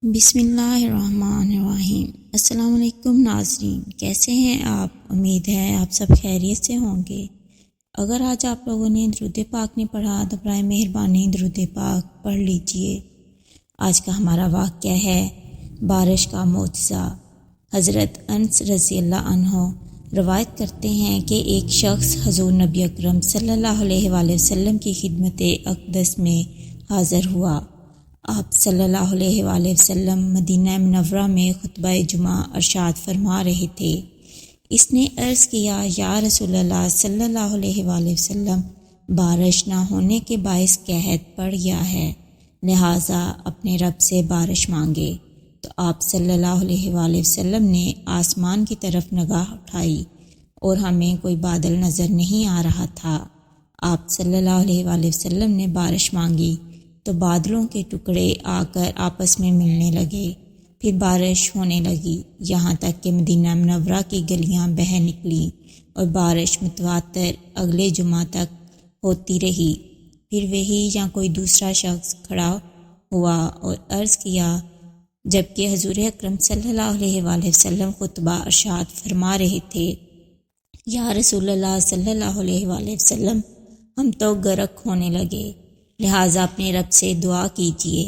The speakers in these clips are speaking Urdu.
بسم اللہ الرحمن الرحیم۔ السلام علیکم ناظرین، کیسے ہیں آپ؟ امید ہے آپ سب خیریت سے ہوں گے۔ اگر آج آپ لوگوں نے درود پاک نہیں پڑھا تو برائے مہربانی درود پاک پڑھ لیجئے۔ آج کا ہمارا واقعہ ہے بارش کا معجزہ۔ حضرت انس رضی اللہ عنہ روایت کرتے ہیں کہ ایک شخص حضور نبی اکرم صلی اللہ علیہ وآلہ وسلم کی خدمت اقدس میں حاضر ہوا۔ آپ صلی اللہ علیہ وآلہ وسلم مدینہ منورہ میں خطبہ جمعہ ارشاد فرما رہے تھے۔ اس نے عرض کیا، یا رسول اللہ صلی اللہ علیہ وآلہ وسلم، بارش نہ ہونے کے باعث قحط پڑ گیا ہے، لہٰذا اپنے رب سے بارش مانگے۔ تو آپ صلی اللہ علیہ وآلہ وسلم نے آسمان کی طرف نگاہ اٹھائی اور ہمیں کوئی بادل نظر نہیں آ رہا تھا۔ آپ صلی اللہ علیہ وآلہ وسلم نے بارش مانگی تو بادلوں کے ٹکڑے آ کر آپس میں ملنے لگے، پھر بارش ہونے لگی، یہاں تک کہ مدینہ منورہ کی گلیاں بہہ نکلیں اور بارش متواتر اگلے جمعہ تک ہوتی رہی۔ پھر وہی یا کوئی دوسرا شخص کھڑا ہوا اور عرض کیا، جبکہ حضور اکرم صلی اللہ علیہ وآلہ وسلم خطبہ ارشاد فرما رہے تھے، یا رسول اللہ صلی اللہ علیہ وآلہ وسلم، ہم تو غرق ہونے لگے، لہٰذا اپنے رب سے دعا کیجئے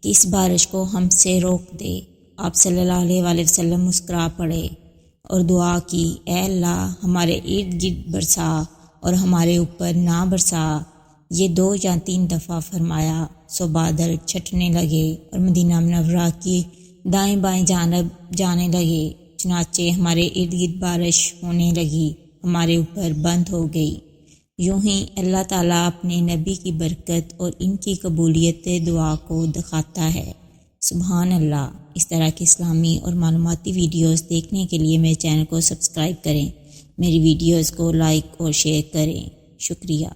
کہ اس بارش کو ہم سے روک دے۔ آپ صلی اللہ علیہ وآلہ وسلم مسکرا پڑے اور دعا کی، اے اللہ ہمارے ارد گرد برسا اور ہمارے اوپر نہ برسا۔ یہ 2 یا 3 دفعہ فرمایا، سو بادل چھٹنے لگے اور مدینہ منورہ کی دائیں بائیں جانب جانے لگے، چنانچہ ہمارے ارد گرد بارش ہونے لگی، ہمارے اوپر بند ہو گئی۔ یوں ہی اللہ تعالیٰ اپنے نبی کی برکت اور ان کی قبولیت دعا کو دکھاتا ہے۔ سبحان اللہ۔ اس طرح کی اسلامی اور معلوماتی ویڈیوز دیکھنے کے لیے میرے چینل کو سبسکرائب کریں، میری ویڈیوز کو لائک اور شیئر کریں۔ شکریہ۔